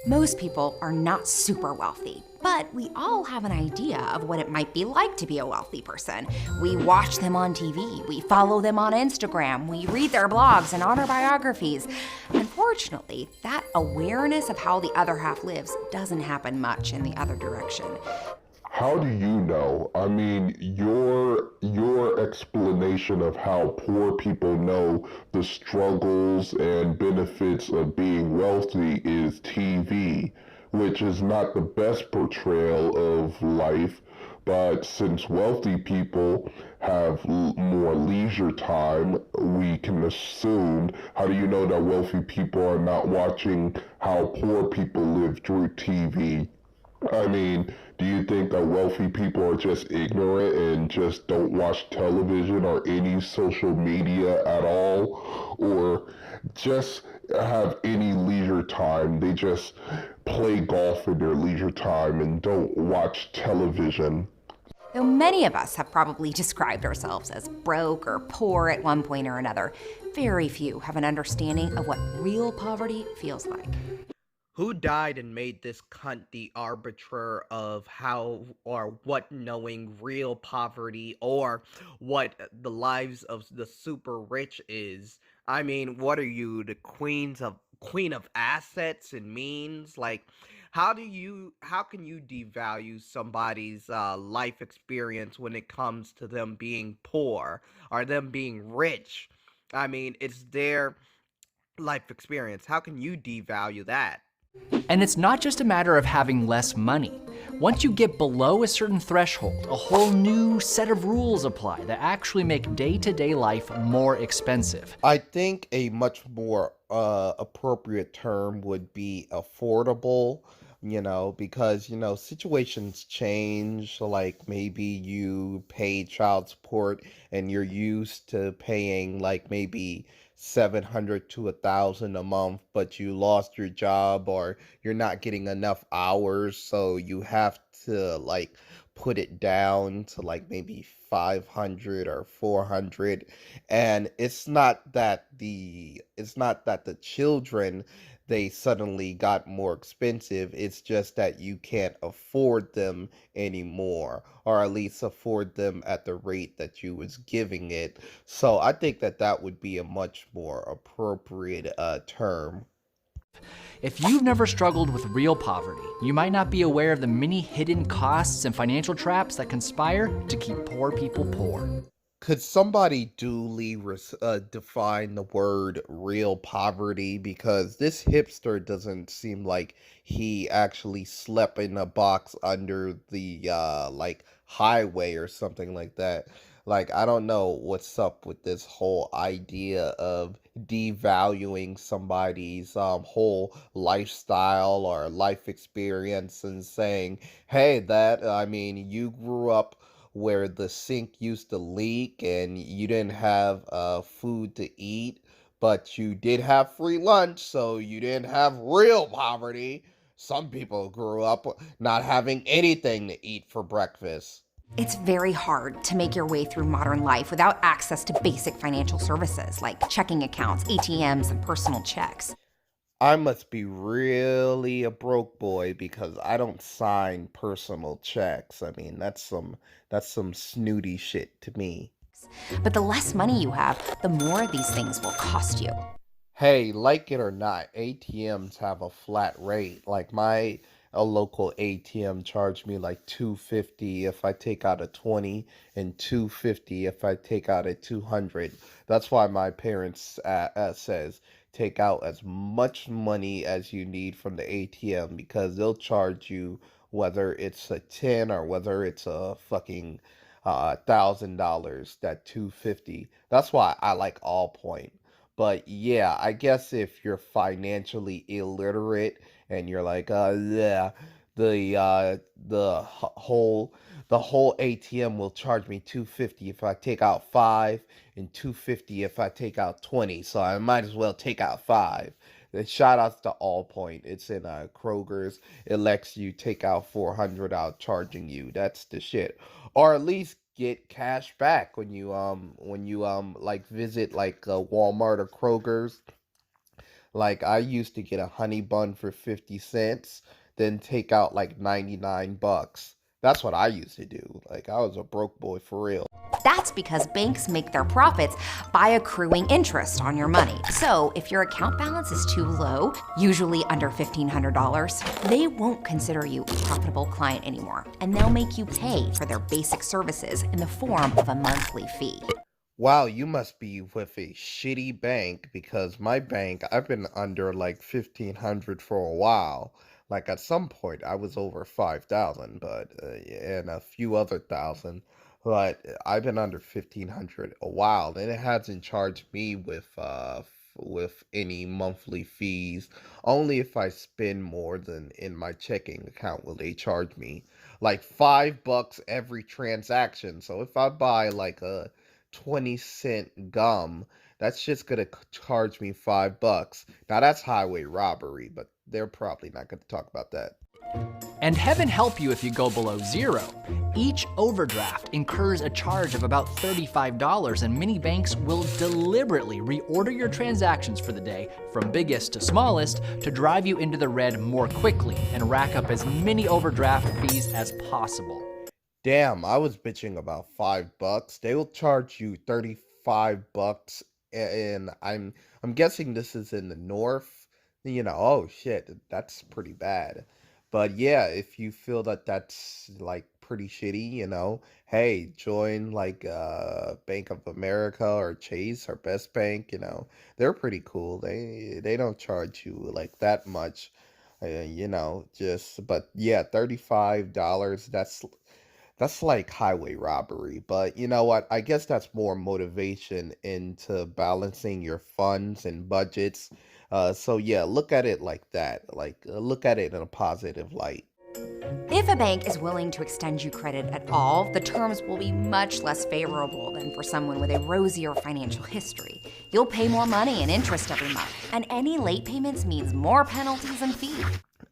Most people are not super wealthy, but we all have an idea of what it might be like to be a wealthy person. We watch them on TV, we follow them on Instagram, we read their blogs and autobiographies. Unfortunately, that awareness of how the other half lives doesn't happen much in the other direction. How do you know? I mean, your explanation of how poor people know the struggles and benefits of being wealthy is TV, which is not the best portrayal of life. But since wealthy people have more leisure time, we can assume. How do you know that wealthy people are not watching how poor people live through TV? I mean, do you think that wealthy people are just ignorant and just don't watch television or any social media at all? Or just have any leisure time? They just play golf in their leisure time and don't watch television. Though many of us have probably described ourselves as broke or poor at one point or another, very few have an understanding of what real poverty feels like. Who died and made this cunt the arbiter of how or what knowing real poverty or what the lives of the super rich is? I mean, what are you, the queen of assets and means? Like, how can you devalue somebody's life experience when it comes to them being poor or them being rich? I mean, it's their life experience. How can you devalue that? And it's not just a matter of having less money. Once you get below a certain threshold, a whole new set of rules apply that actually make day-to-day life more expensive. I think a much more appropriate term would be affordable, because, situations change. Like maybe you pay child support and you're used to paying like maybe 700 to 1,000 a month, but you lost your job or you're not getting enough hours, so you have to like put it down to like maybe 500 or 400. And it's not that the children, they suddenly got more expensive. It's just that you can't afford them anymore, or at least afford them at the rate that you was giving it. So I think that that would be a much more appropriate term. If you've never struggled with real poverty, you might not be aware of the many hidden costs and financial traps that conspire to keep poor people poor. Could somebody duly define the word real poverty? Because this hipster doesn't seem like he actually slept in a box under the like highway or something like that. Like, I don't know what's up with this whole idea of devaluing somebody's whole lifestyle or life experience and saying, hey, I mean, you grew up where the sink used to leak and you didn't have food to eat, but you did have free lunch, so you didn't have real poverty. Some people grew up not having anything to eat for breakfast. It's very hard to make your way through modern life without access to basic financial services like checking accounts, ATMs, and personal checks. I must be really a broke boy because I don't sign personal checks. I mean, that's some snooty shit to me. But the less money you have, the more these things will cost you. Hey, like it or not, ATMs have a flat rate. Like my a local ATM charged me like 250 if I take out a 20 and 250 if I take out a 200. That's why my parents says take out as much money as you need from the ATM because they'll charge you whether it's a 10 or whether it's a fucking $1,000, that 250. That's why I like Allpoint. But yeah, I guess if you're financially illiterate and you're like, yeah, the whole ATM will charge me 250 if I take out five and 250 if I take out 20. So I might as well take out five. Shout outs to Allpoint. It's in Kroger's. It lets you take out 400 out charging you. That's the shit. Or at least get cash back when you like visit like Walmart or Kroger's. Like I used to get a honey bun for 50 cents, then take out like 99 bucks. That's what I used to do. Like I was a broke boy for real. That's because banks make their profits by accruing interest on your money. So if your account balance is too low, usually under $1,500, they won't consider you a profitable client anymore, and they'll make you pay for their basic services in the form of a monthly fee. Wow, you must be with a shitty bank because my bank, I've been under like 1500 for a while. Like at some point I was over 5000, but and a few other thousand, but I've been under 1500 a while and it hasn't charged me with any monthly fees. Only if I spend more than in my checking account will they charge me like $5 every transaction. So if I buy like a 20-cent gum, that's just gonna charge me $5. Now that's highway robbery, but they're probably not gonna talk about that. And heaven help you if you go below zero. Each overdraft incurs a charge of about $35, and many banks will deliberately reorder your transactions for the day, from biggest to smallest, to drive you into the red more quickly and rack up as many overdraft fees as possible. Damn, I was bitching about $5. They will charge you $35, and I'm guessing this is in the north. Oh shit, that's pretty bad. But yeah, if you feel that that's like pretty shitty, hey, join like Bank of America or Chase or Best Bank, they're pretty cool. They don't charge you like that much. Just but yeah, $35, that's like highway robbery. But you know what? I guess that's more motivation into balancing your funds and budgets. So yeah, look at it like that. Like look at it in a positive light. If a bank is willing to extend you credit at all, the terms will be much less favorable than for someone with a rosier financial history. You'll pay more money in interest every month, and any late payments means more penalties and fees.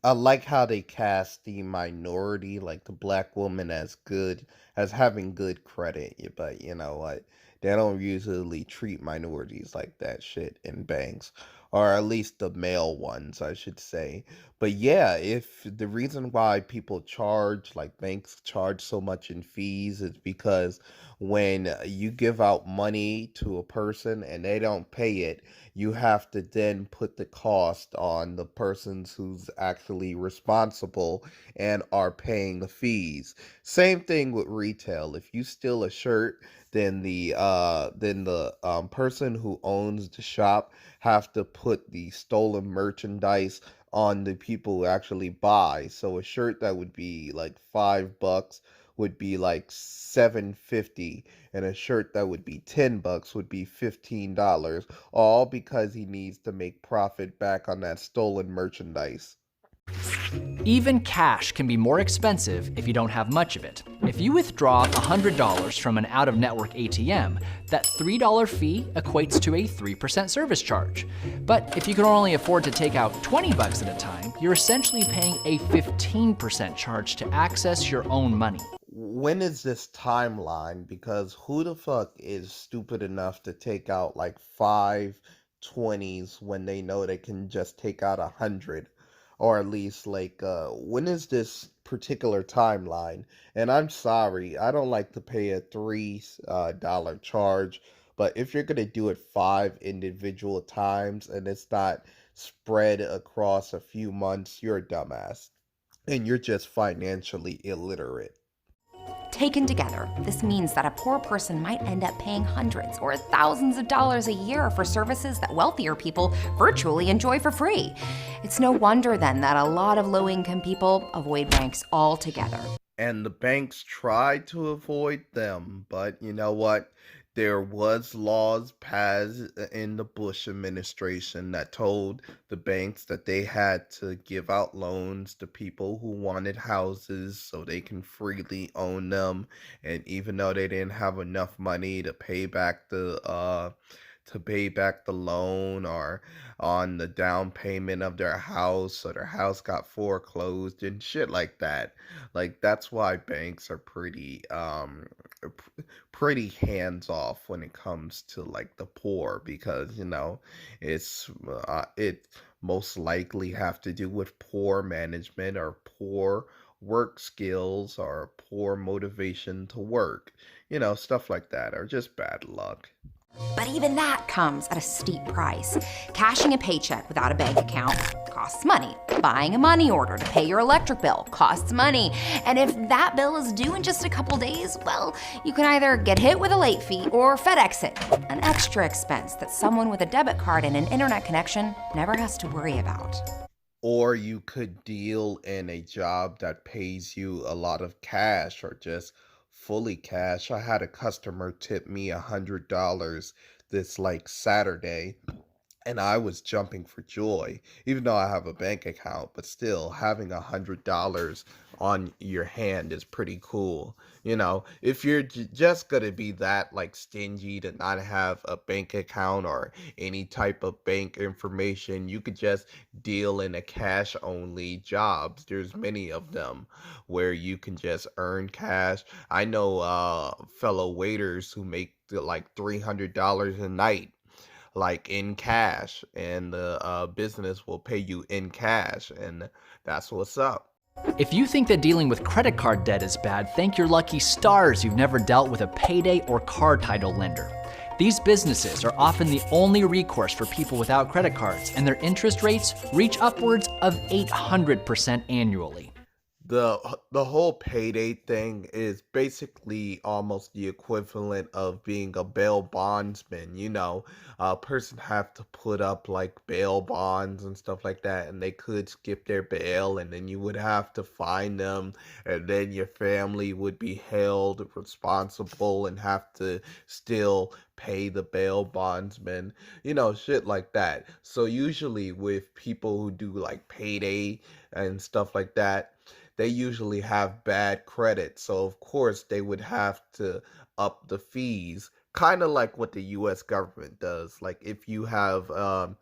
I like how they cast the minority, like the black woman, as good, as having good credit. But you know what? They don't usually treat minorities like that shit in banks, or at least the male ones, I should say. But yeah, if the reason why people charge, like banks charge so much in fees, is because when you give out money to a person and they don't pay it, you have to then put the cost on the persons who's actually responsible and are paying the fees. Same thing with retail. If you steal a shirt, then the person who owns the shop have to put the stolen merchandise on the people who actually buy. So a shirt that would be like $5 would be like 750, and a shirt that would be $10 would be $15, all because he needs to make profit back on that stolen merchandise. Even cash can be more expensive if you don't have much of it. If you withdraw $100 from an out-of-network ATM, that $3 fee equates to a 3% service charge. But if you can only afford to take out $20 at a time, you're essentially paying a 15% charge to access your own money. When is this timeline? Because who the fuck is stupid enough to take out like 5 20s when they know they can just take out 100? Or at least like when is this particular timeline? And I'm sorry, I don't like to pay a $3 charge, but if you're gonna do it 5 individual times and it's not spread across a few months, you're a dumbass and you're just financially illiterate. Taken together, this means that a poor person might end up paying hundreds or thousands of dollars a year for services that wealthier people virtually enjoy for free. It's no wonder then that a lot of low-income people avoid banks altogether. And the banks tried to avoid them, but you know what? There was laws passed in the Bush administration that told the banks that they had to give out loans to people who wanted houses so they can freely own them. And even though they didn't have enough money to pay back to pay back the loan or on the down payment of their house, or their house got foreclosed and shit like that. Like that's why banks are pretty hands off when it comes to like the poor, because it most likely have to do with poor management or poor work skills or poor motivation to work, stuff like that, or just bad luck. But even that comes at a steep price. Cashing a paycheck without a bank account costs money. Buying a money order to pay your electric bill costs money. And if that bill is due in just a couple days, well, you can either get hit with a late fee or FedEx it, an extra expense that someone with a debit card and an internet connection never has to worry about. Or you could deal in a job that pays you a lot of cash, or just fully cash. I had a customer tip me $100 this like Saturday, and I was jumping for joy, even though I have a bank account, but still having $100 on your hand is pretty cool. If you're just gonna be that like stingy to not have a bank account or any type of bank information, you could just deal in a cash only jobs. There's many of them where you can just earn cash. I know fellow waiters who make like $300 a night, like in cash, and the business will pay you in cash, and that's what's up. If you think that dealing with credit card debt is bad, thank your lucky stars you've never dealt with a payday or car title lender. These businesses are often the only recourse for people without credit cards, and their interest rates reach upwards of 800% annually. The whole payday thing is basically almost the equivalent of being a bail bondsman. A person have to put up like bail bonds and stuff like that, and they could skip their bail, and then you would have to fine them, and then your family would be held responsible and have to still pay the bail bondsman, shit like that. So usually with people who do like payday and stuff like that, they usually have bad credit. So of course they would have to up the fees, kind of like what the US government does. Like if you have a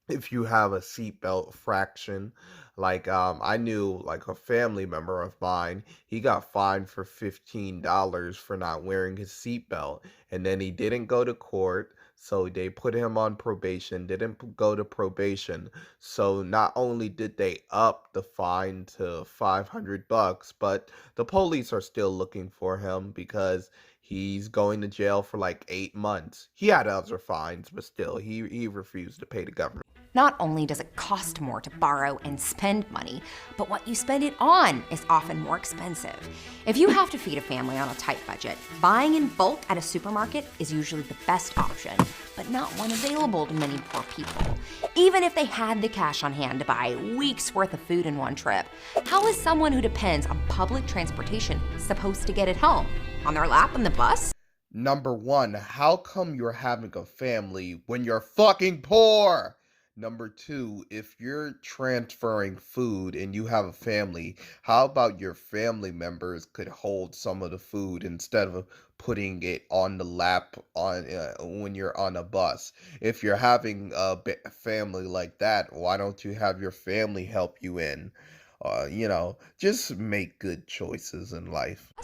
seatbelt fraction, like I knew like a family member of mine, he got fined for $15 for not wearing his seatbelt, and then he didn't go to court, so they put him on probation, didn't go to probation. So not only did they up the fine to $500, but the police are still looking for him because he's going to jail for like 8 months. He had other fines, but still, he refused to pay the government. Not only does it cost more to borrow and spend money, but what you spend it on is often more expensive. If you have to feed a family on a tight budget, buying in bulk at a supermarket is usually the best option, but not one available to many poor people. Even if they had the cash on hand to buy weeks worth of food in one trip, how is someone who depends on public transportation supposed to get it home? On their lap on the bus? Number one, how come you're having a family when you're fucking poor? Number two, if you're transferring food and you have a family, how about your family members could hold some of the food instead of putting it on the lap on when you're on a bus? If you're having a family like that, why don't you have your family help you in? Just make good choices in life.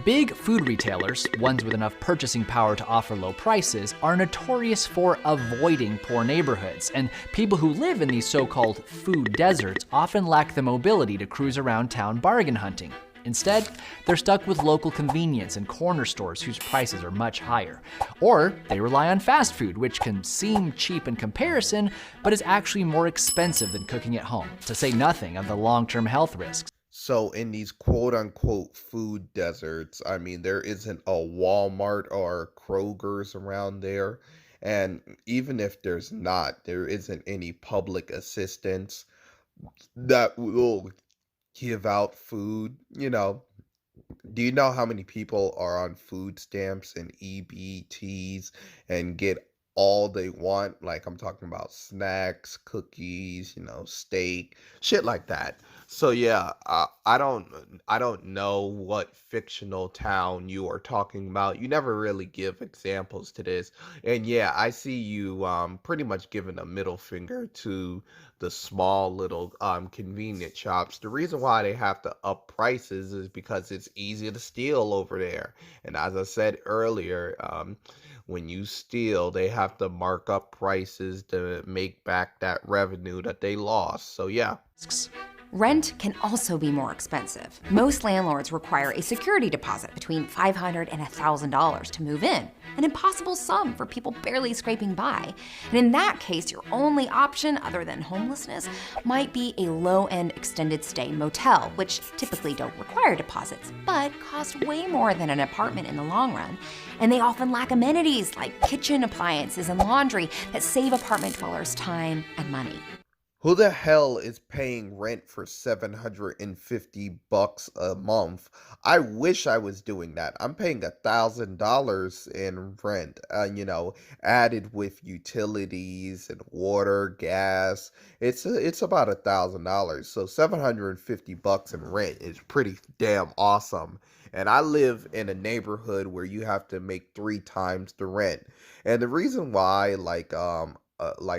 Big food retailers, ones with enough purchasing power to offer low prices, are notorious for avoiding poor neighborhoods, and people who live in these so-called food deserts often lack the mobility to cruise around town bargain hunting. Instead, they're stuck with local convenience and corner stores whose prices are much higher. Or they rely on fast food, which can seem cheap in comparison, but is actually more expensive than cooking at home, to say nothing of the long-term health risks. So in these quote unquote food deserts, I mean, there isn't a Walmart or Kroger's around there. And even if there's not, there isn't any public assistance that will give out food. Do you know how many people are on food stamps and EBTs and get all they want? Like I'm talking about snacks, cookies, steak, shit like that. So yeah, I don't know what fictional town you are talking about. You never really give examples to this. And yeah, I see you pretty much giving a middle finger to the small little convenient shops. The reason why they have to up prices is because it's easy to steal over there. And as I said earlier, when you steal, they have to mark up prices to make back that revenue that they lost. So yeah. Rent can also be more expensive. Most landlords require a security deposit between $500 and $1,000 to move in, an impossible sum for people barely scraping by. And in that case, your only option, other than homelessness, might be a low-end extended stay motel, which typically don't require deposits, but cost way more than an apartment in the long run. And they often lack amenities like kitchen appliances and laundry that save apartment dwellers time and money. Who the hell is paying rent for $750 a month? I wish I was doing that. I'm paying $1,000 in rent, added with utilities and water, gas. It's about $1,000. So $750 in rent is pretty damn awesome. And I live in a neighborhood where you have to make three times the rent. And the reason why, like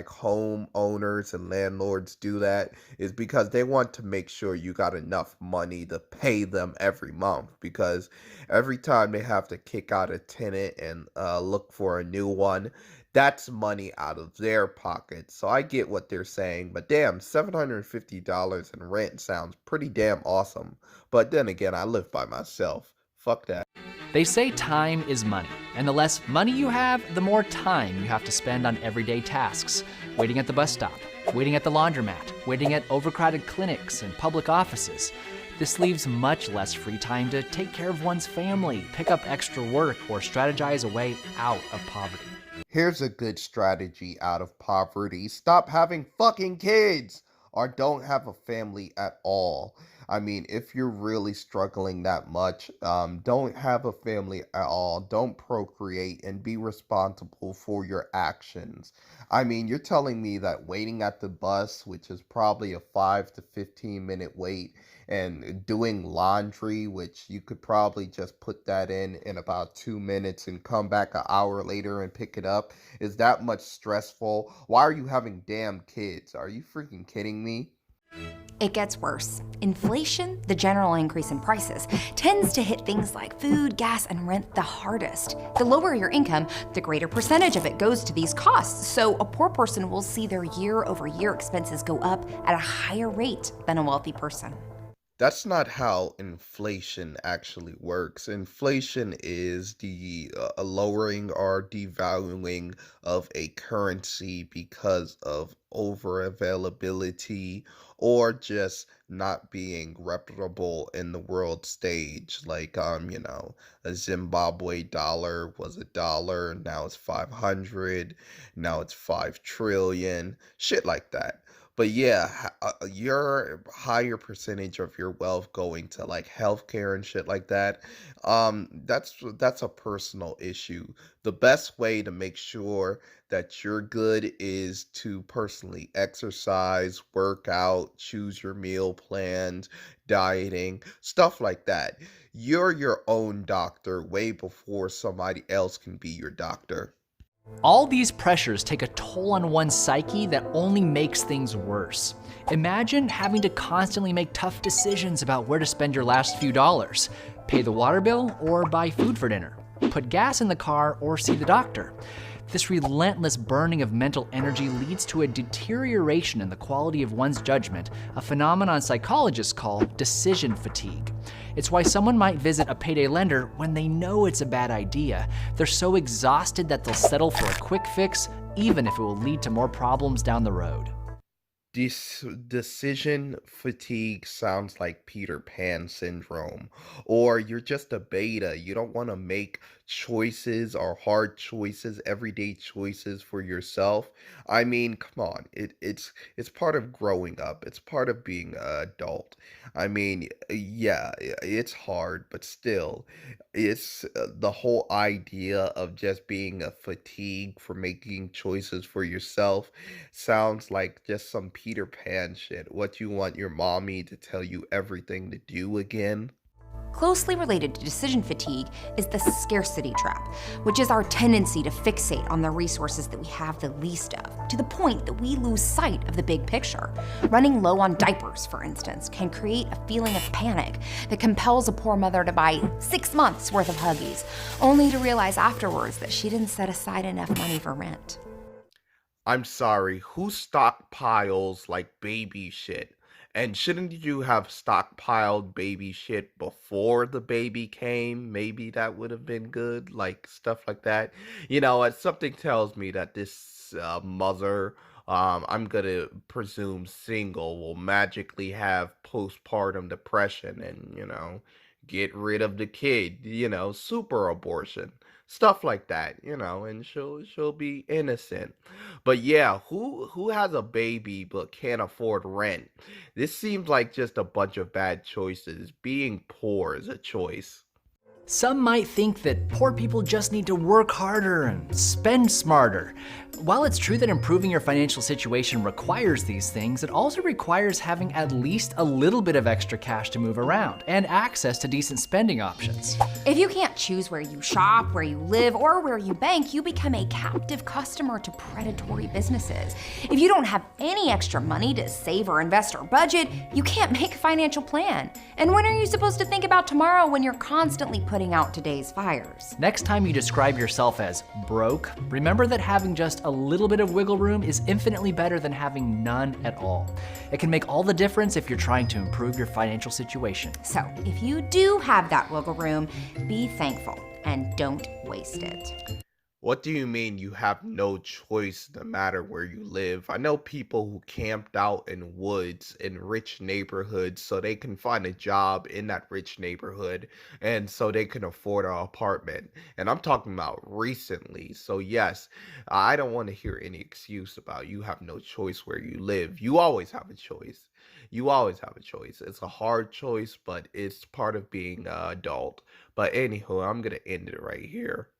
homeowners and landlords do that is because they want to make sure you got enough money to pay them every month, because every time they have to kick out a tenant and look for a new one, that's money out of their pocket. So I get what they're saying, but damn, $750 in rent sounds pretty damn awesome. But then again, I live by myself. Fuck that. They say time is money, and the less money you have, the more time you have to spend on everyday tasks. Waiting at the bus stop, waiting at the laundromat, waiting at overcrowded clinics and public offices. This leaves much less free time to take care of one's family, pick up extra work, or strategize a way out of poverty. Here's a good strategy out of poverty. Stop having fucking kids, or don't have a family at all. I mean, if you're really struggling that much, don't have a family at all. Don't procreate and be responsible for your actions. I mean, you're telling me that waiting at the bus, which is probably a 5 to 15 minute wait, and doing laundry, which you could probably just put that in about 2 minutes and come back an hour later and pick it up, is that much stressful? Why are you having damn kids? Are you freaking kidding me? It gets worse. Inflation, the general increase in prices, tends to hit things like food, gas, and rent the hardest. The lower your income, the greater percentage of it goes to these costs. So a poor person will see their year-over-year expenses go up at a higher rate than a wealthy person. That's not how inflation actually works. Inflation is the lowering or devaluing of a currency because of over availability or just not being reputable in the world stage. Like, a Zimbabwe dollar was a dollar, now it's 500, now it's 5 trillion, shit like that. But yeah, your higher percentage of your wealth going to like healthcare and shit like that, that's a personal issue. The best way to make sure that you're good is to personally exercise, work out, choose your meal plans, dieting, stuff like that. You're your own doctor way before somebody else can be your doctor. All these pressures take a toll on one's psyche that only makes things worse. Imagine having to constantly make tough decisions about where to spend your last few dollars. Pay the water bill or buy food for dinner. Put gas in the car or see the doctor. This relentless burning of mental energy leads to a deterioration in the quality of one's judgment, a phenomenon psychologists call decision fatigue. It's why someone might visit a payday lender when they know it's a bad idea. They're so exhausted that they'll settle for a quick fix, even if it will lead to more problems down the road. This decision fatigue sounds like Peter Pan syndrome, or you're just a beta. You don't want to make choices or hard choices, everyday choices for yourself. I mean, come on. It's part of growing up. It's part of being an adult. I mean, yeah, it's hard, but still, it's the whole idea of just being a fatigue for making choices for yourself sounds like just some Peter Pan shit. What you want your mommy to tell you everything to do again? Closely related to decision fatigue is the scarcity trap, which is our tendency to fixate on the resources that we have the least of, to the point that we lose sight of the big picture. Running low on diapers, for instance, can create a feeling of panic that compels a poor mother to buy 6 months worth of Huggies, only to realize afterwards that she didn't set aside enough money for rent. I'm sorry, who stockpiles like baby shit? And shouldn't you have stockpiled baby shit before the baby came? Maybe that would have been good, like stuff like that. Something tells me that this mother, I'm gonna presume single, will magically have postpartum depression and, get rid of the kid, super abortion. Stuff like that, and she'll be innocent. But yeah, who has a baby but can't afford rent? This seems like just a bunch of bad choices. Being poor is a choice. Some might think that poor people just need to work harder and spend smarter. While it's true that improving your financial situation requires these things, it also requires having at least a little bit of extra cash to move around and access to decent spending options. If you can't choose where you shop, where you live, or where you bank, you become a captive customer to predatory businesses. If you don't have any extra money to save or invest or budget, you can't make a financial plan. And when are you supposed to think about tomorrow when you're constantly putting out today's fires? Next time you describe yourself as broke, remember that having just a little bit of wiggle room is infinitely better than having none at all. It can make all the difference if you're trying to improve your financial situation. So, if you do have that wiggle room, be thankful and don't waste it. What do you mean you have no choice no matter where you live? I know people who camped out in woods in rich neighborhoods so they can find a job in that rich neighborhood and so they can afford an apartment. And I'm talking about recently. So, yes, I don't want to hear any excuse about you have no choice where you live. You always have a choice. You always have a choice. It's a hard choice, but it's part of being an adult. But anywho, I'm going to end it right here.